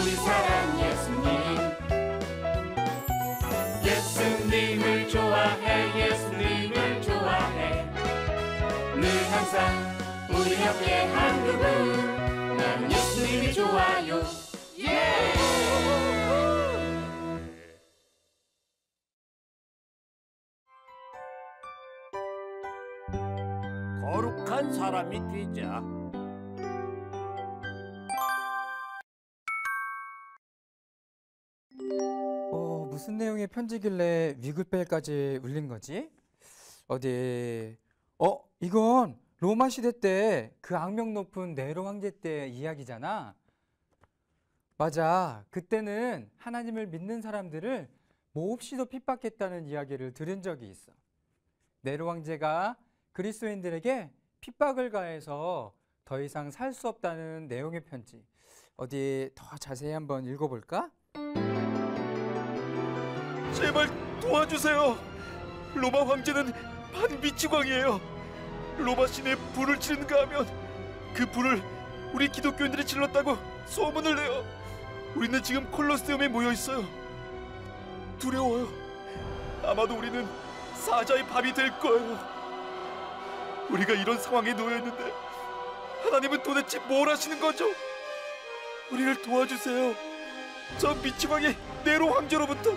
우리 사랑 예수님. 예수님을 좋아해, 예수님을 좋아해. 늘 항상 우리 옆에 한 그분, 난 예수님이 좋아요. 예! 거룩한 사람이 되자. 무슨 내용의 편지길래 위글벨까지 울린 거지? 어디? 이건 로마 시대 때 그 악명 높은 네로 황제 때 이야기잖아. 맞아. 그때는 하나님을 믿는 사람들을 몹시도 핍박했다는 이야기를 들은 적이 있어. 네로 황제가 그리스도인들에게 핍박을 가해서 더 이상 살 수 없다는 내용의 편지. 어디 더 자세히 한번 읽어볼까? 제발 도와주세요. 로마 황제는 반비치광이에요. 로마 신에 불을 지른가 하면 그 불을 우리 기독교인들이 질렀다고 소문을 내요. 우리는 지금 콜로세움에 모여 있어요. 두려워요. 아마도 우리는 사자의 밥이 될 거예요. 우리가 이런 상황에 놓여 있는데 하나님은 도대체 뭘 하시는 거죠? 우리를 도와주세요. 저 미치광이 네로 황제로부터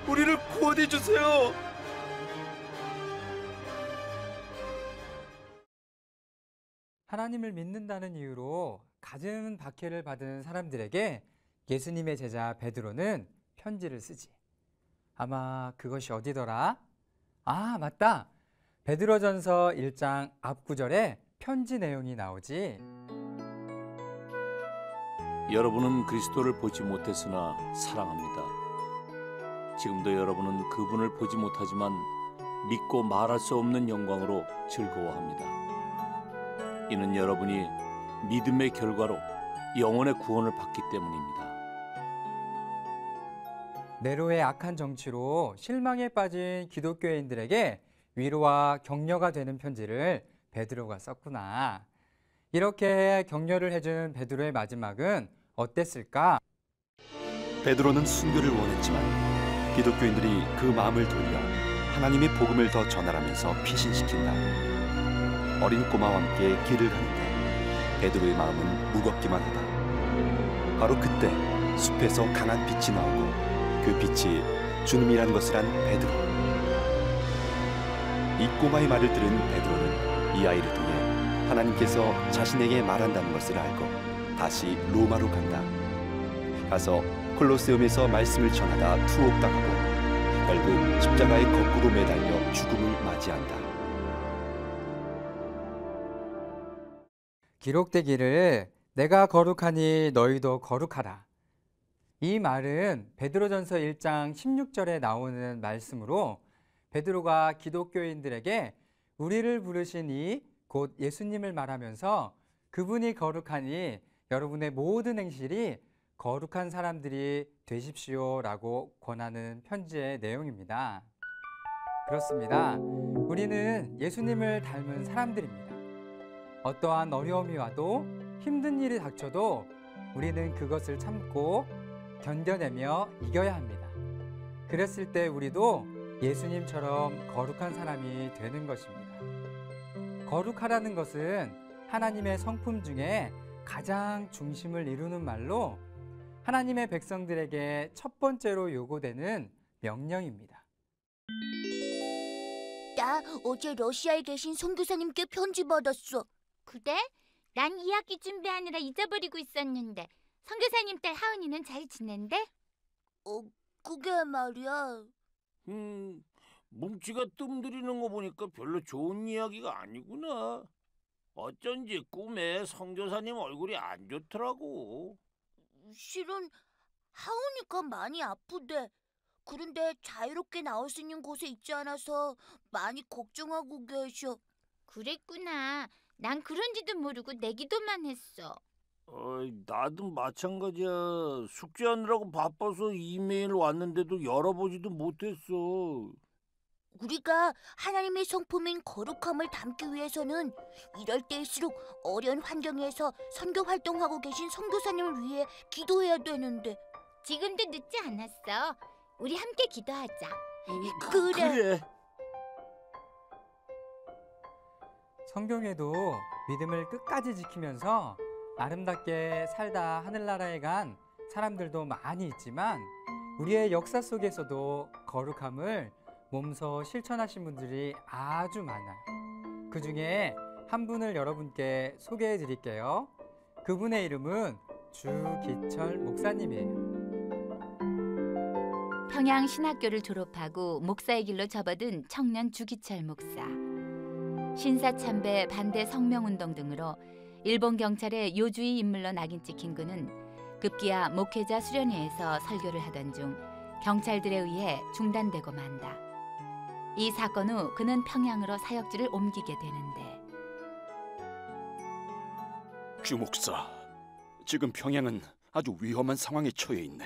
우리를 구원해 주세요. 하나님을 믿는다는 이유로 갖은 박해를 받은 사람들에게 예수님의 제자 베드로는 편지를 쓰지. 아마 그것이 어디더라? 아, 맞다. 베드로전서 1장 앞구절에 편지 내용이 나오지. 여러분은 그리스도를 보지 못했으나 사랑합니다. 지금도 여러분은 그분을 보지 못하지만 믿고 말할 수 없는 영광으로 즐거워합니다. 이는 여러분이 믿음의 결과로 영혼의 구원을 받기 때문입니다. 네로의 악한 정치로 실망에 빠진 기독교인들에게 위로와 격려가 되는 편지를 베드로가 썼구나. 이렇게 격려를 해준 베드로의 마지막은 어땠을까? 베드로는 순교를 원했지만 기독교인들이 그 마음을 돌려 하나님의 복음을 더 전하라면서 피신시킨다. 어린 꼬마와 함께 길을 가는데 베드로의 마음은 무겁기만 하다. 바로 그때 숲에서 강한 빛이 나오고 그 빛이 주님이라는 것을 안 베드로. 이 꼬마의 말을 들은 베드로는 이 아이를 통해 하나님께서 자신에게 말한다는 것을 알고 다시 로마로 간다. 가서 콜로세움에서 말씀을 전하다 투옥당하고 결국 십자가에 거꾸로 매달려 죽음을 맞이한다. 기록되기를 내가 거룩하니 너희도 거룩하라. 이 말은 베드로전서 1장 16절에 나오는 말씀으로 베드로가 기독교인들에게 우리를 부르신 이 곧 예수님을 말하면서 그분이 거룩하니 여러분의 모든 행실이 거룩한 사람들이 되십시오라고 권하는 편지의 내용입니다. 그렇습니다. 우리는 예수님을 닮은 사람들입니다. 어떠한 어려움이 와도 힘든 일이 닥쳐도 우리는 그것을 참고 견뎌내며 이겨야 합니다. 그랬을 때 우리도 예수님처럼 거룩한 사람이 되는 것입니다. 거룩하라는 것은 하나님의 성품 중에 가장 중심을 이루는 말로 하나님의 백성들에게 첫 번째로 요구되는 명령입니다. 나 어제 러시아에 계신 선교사님께 편지 받았어. 그래? 난 이야기 준비하느라 잊어버리고 있었는데 선교사님 딸 하은이는 잘 지낸대? 그게 말이야. 뭉치가 뜸들이는 거 보니까 별로 좋은 이야기가 아니구나. 어쩐지 꿈에 선교사님 얼굴이 안 좋더라고. 실은 하은이가 많이 아프대. 그런데 자유롭게 나올 수 있는 곳에 있지 않아서 많이 걱정하고 계셔. 그랬구나. 난 그런지도 모르고 내 기도만 했어. 나도 마찬가지야. 숙제하느라고 바빠서 이메일 왔는데도 열어보지도 못했어. 우리가 하나님의 성품인 거룩함을 담기 위해서는 이럴 때일수록 어려운 환경에서 선교 활동하고 계신 선교사님을 위해 기도해야 되는데. 지금도 늦지 않았어. 우리 함께 기도하자. 그래. 성경에도 믿음을 끝까지 지키면서 아름답게 살다 하늘나라에 간 사람들도 많이 있지만 우리의 역사 속에서도 거룩함을 몸소 실천하신 분들이 아주 많아요. 그 중에 한 분을 여러분께 소개해 드릴게요. 그분의 이름은 주기철 목사님이에요. 평양 신학교를 졸업하고 목사의 길로 접어든 청년 주기철 목사. 신사참배 반대 성명운동 등으로 일본 경찰의 요주의 인물로 낙인 찍힌 그는 급기야 목회자 수련회에서 설교를 하던 중 경찰들에 의해 중단되고 만다. 이 사건 후 그는 평양으로 사역지를 옮기게 되는데. 주 목사, 지금 평양은 아주 위험한 상황에 처해 있네.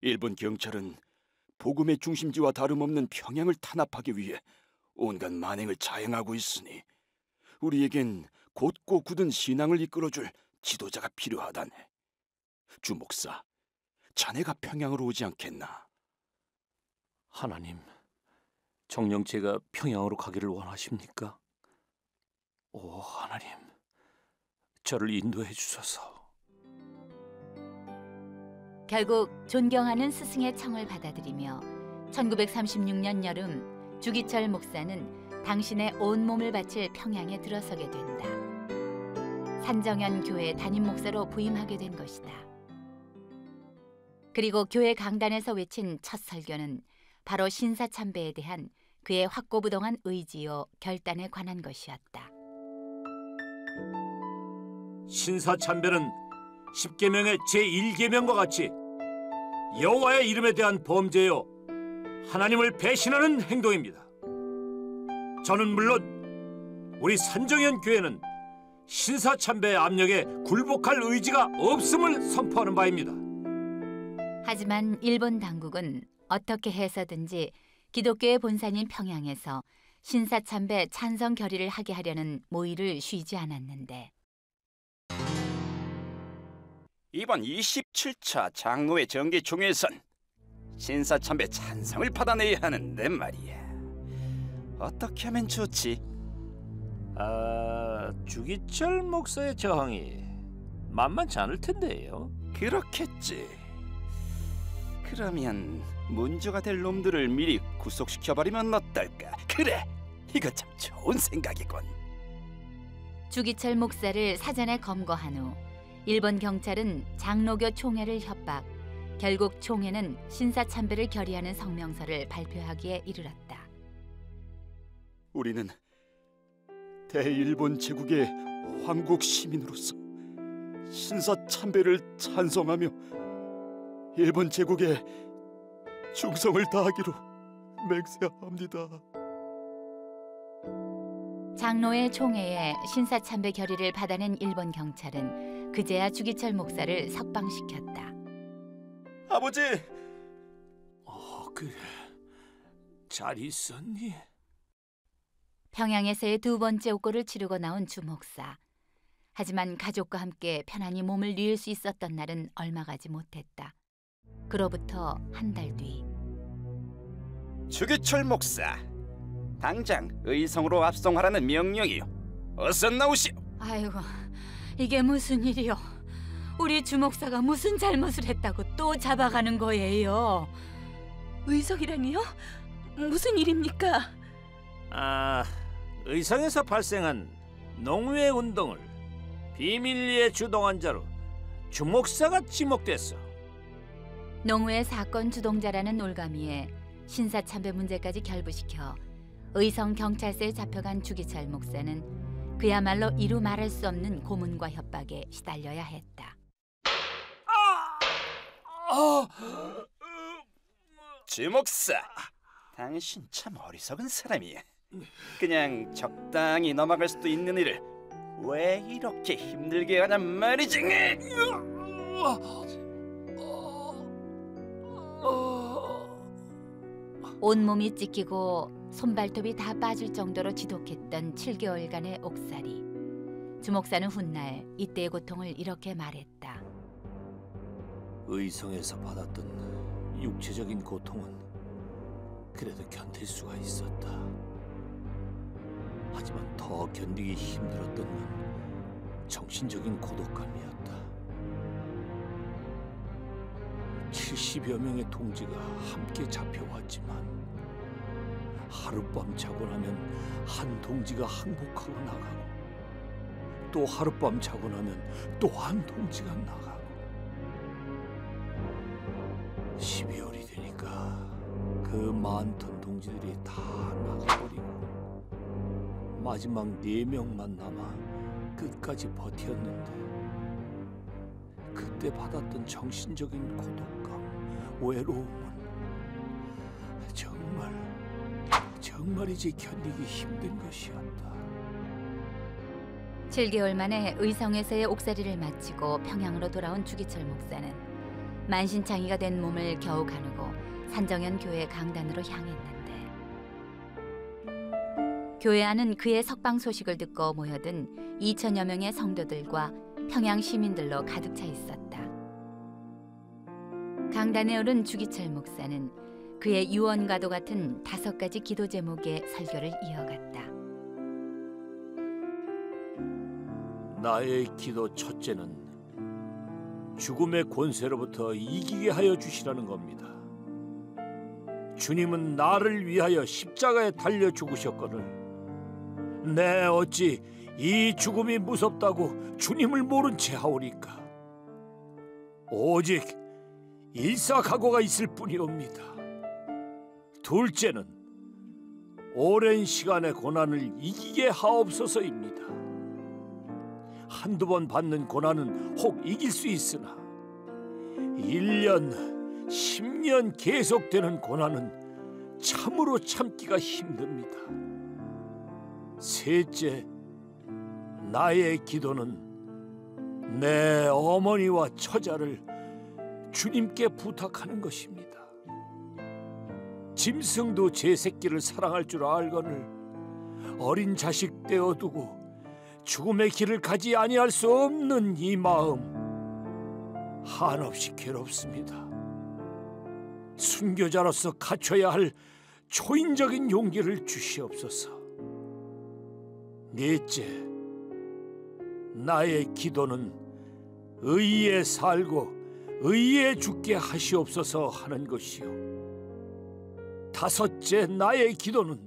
일본 경찰은 복음의 중심지와 다름없는 평양을 탄압하기 위해 온갖 만행을 자행하고 있으니 우리에겐 곧고 굳은 신앙을 이끌어줄 지도자가 필요하다네. 주 목사, 자네가 평양으로 오지 않겠나? 하나님, 정녕 제가 평양으로 가기를 원하십니까? 오 하나님, 저를 인도해 주소서. 결국 존경하는 스승의 청을 받아들이며 1936년 여름 주기철 목사는 당신의 온몸을 바칠 평양에 들어서게 된다. 산정현 교회 담임 목사로 부임하게 된 것이다. 그리고 교회 강단에서 외친 첫 설교는 바로 신사참배에 대한 그의 확고부동한 의지요 결단에 관한 것이었다. 신사참배는 십계명의 제1계명과 같이 여호와의 이름에 대한 범죄요 하나님을 배신하는 행동입니다. 저는 물론 우리 산정현 교회는 신사참배의 압력에 굴복할 의지가 없음을 선포하는 바입니다. 하지만 일본 당국은 어떻게 해서든지 기독교의 본산인 평양에서 신사참배 찬성 결의를 하게 하려는 모의를 쉬지 않았는데. 이번 27차 장로회 정기총회에선 신사참배 찬성을 받아내야 하는데 말이야. 어떻게 하면 좋지? 주기철 목사의 저항이 만만치 않을 텐데요. 그렇겠지. 그러면 문제가 될 놈들을 미리 구속시켜버리면 어떨까? 그래, 이거 참 좋은 생각이군. 주기철 목사를 사전에 검거한 후 일본 경찰은 장로교 총회를 협박, 결국 총회는 신사참배를 결의하는 성명서를 발표하기에 이르렀다. 우리는 대일본 제국의 황국 시민으로서 신사참배를 찬성하며 일본 제국에 충성을 다하기로 맹세합니다. 장로회 총회에 신사참배 결의를 받아낸 일본 경찰은 그제야 주기철 목사를 석방시켰다. 아버지! 그래, 잘 있었니? 평양에서의 두 번째 옥고를 치르고 나온 주 목사. 하지만 가족과 함께 편안히 몸을 뉘을 수 있었던 날은 얼마 가지 못했다. 그로부터 한 달 뒤. 주기철 목사, 당장 의성으로 압송하라는 명령이요. 어서 나오시오. 아이고, 이게 무슨 일이요? 우리 주 목사가 무슨 잘못을 했다고 또 잡아가는 거예요? 의성이라니요? 무슨 일입니까? 의성에서 발생한 농우회 운동을 비밀리에 주동한 자로 주 목사가 지목됐어. 농우회 사건 주동자라는 올가미에 신사참배 문제까지 결부시켜 의성 경찰서에 잡혀간 주기철 목사는 그야말로 이루 말할 수 없는 고문과 협박에 시달려야 했다. 주 목사, 당신 참 어리석은 사람이야. 그냥 적당히 넘어갈 수도 있는 일을 왜 이렇게 힘들게 하냔 말이지. 온몸이 찢기고 손발톱이 다 빠질 정도로 지독했던 7개월간의 옥살이. 주목사는 훗날 이때의 고통을 이렇게 말했다. 의성에서 받았던 육체적인 고통은 그래도 견딜 수가 있었다. 하지만 더 견디기 힘들었던 건 정신적인 고독감이었다. 70여 명의 동지가 함께 잡혀왔지만 하룻밤 자고 나면 한 동지가 항복하고 나가고 또 하룻밤 자고 나면 또 한 동지가 나가고 12월이 되니까 그 많던 동지들이 다 나가버리고 마지막 4명만 남아 끝까지 버텼는데 그때 받았던 정신적인 고독감, 외로움은 정말이지 견디기 힘든 것이었다. 7개월 만에 의성에서의 옥살이를 마치고 평양으로 돌아온 주기철 목사는 만신창이가 된 몸을 겨우 가누고 산정현 교회 강단으로 향했는데 교회 안은 그의 석방 소식을 듣고 모여든 2천여 명의 성도들과 평양 시민들로 가득 차 있었다. 강단에 오른 주기철 목사는 그의 유언과도 같은 5가지 기도 제목의 설교를 이어갔다. 나의 기도 첫째는 죽음의 권세로부터 이기게 하여 주시라는 겁니다. 주님은 나를 위하여 십자가에 달려 죽으셨거늘 내 어찌 이 죽음이 무섭다고 주님을 모른 채 하오리까. 오직 일사각오가 있을 뿐이옵니다. 둘째는 오랜 시간의 고난을 이기게 하옵소서입니다. 한두 번 받는 고난은 혹 이길 수 있으나 1년, 10년 계속되는 고난은 참으로 참기가 힘듭니다. 셋째, 나의 기도는 내 어머니와 처자를 주님께 부탁하는 것입니다. 짐승도 제 새끼를 사랑할 줄 알거늘 어린 자식 떼어두고 죽음의 길을 가지 아니할 수 없는 이 마음 한없이 괴롭습니다. 순교자로서 갖춰야 할 초인적인 용기를 주시옵소서. 넷째, 나의 기도는 의에 살고 의에 죽게 하시옵소서 하는 것이요. 다섯째, 나의 기도는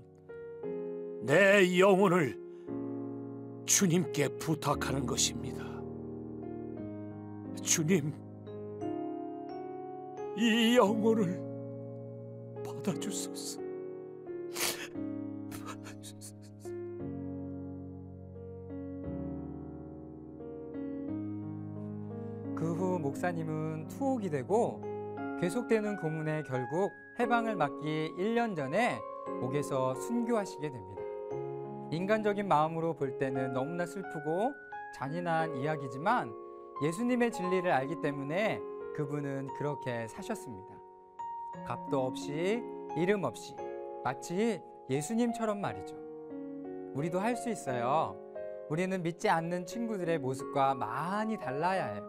내 영혼을 주님께 부탁하는 것입니다. 주님, 이 영혼을 받아주소서. 그 후 목사님은 투옥이 되고 계속되는 고문에 결국 해방을 맞기 1년 전에 옥에서 순교하시게 됩니다. 인간적인 마음으로 볼 때는 너무나 슬프고 잔인한 이야기지만 예수님의 진리를 알기 때문에 그분은 그렇게 사셨습니다. 값도 없이 이름 없이 마치 예수님처럼 말이죠. 우리도 할 수 있어요. 우리는 믿지 않는 친구들의 모습과 많이 달라야 해요.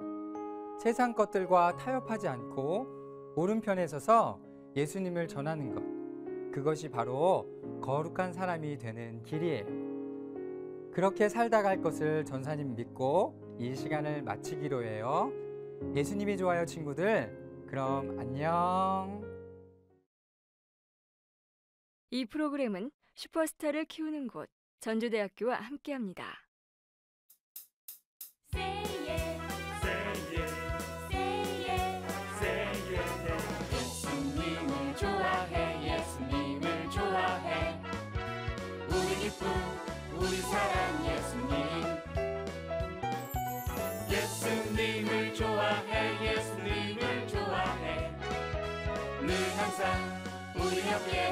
세상 것들과 타협하지 않고 오른편에 서서 예수님을 전하는 것, 그것이 바로 거룩한 사람이 되는 길이에요. 그렇게 살다 갈 것을 전사님 믿고 이 시간을 마치기로 해요. 예수님이 좋아요, 친구들. 그럼 안녕. 이 프로그램은 슈퍼스타를 키우는 곳 전주대학교와 함께합니다. 예수님을 좋아해, 예수님을 좋아해. 우리 기쁨, 우리 사랑 예수님. 예수님을 좋아해, 예수님을 좋아해. 늘 항상 우리 옆에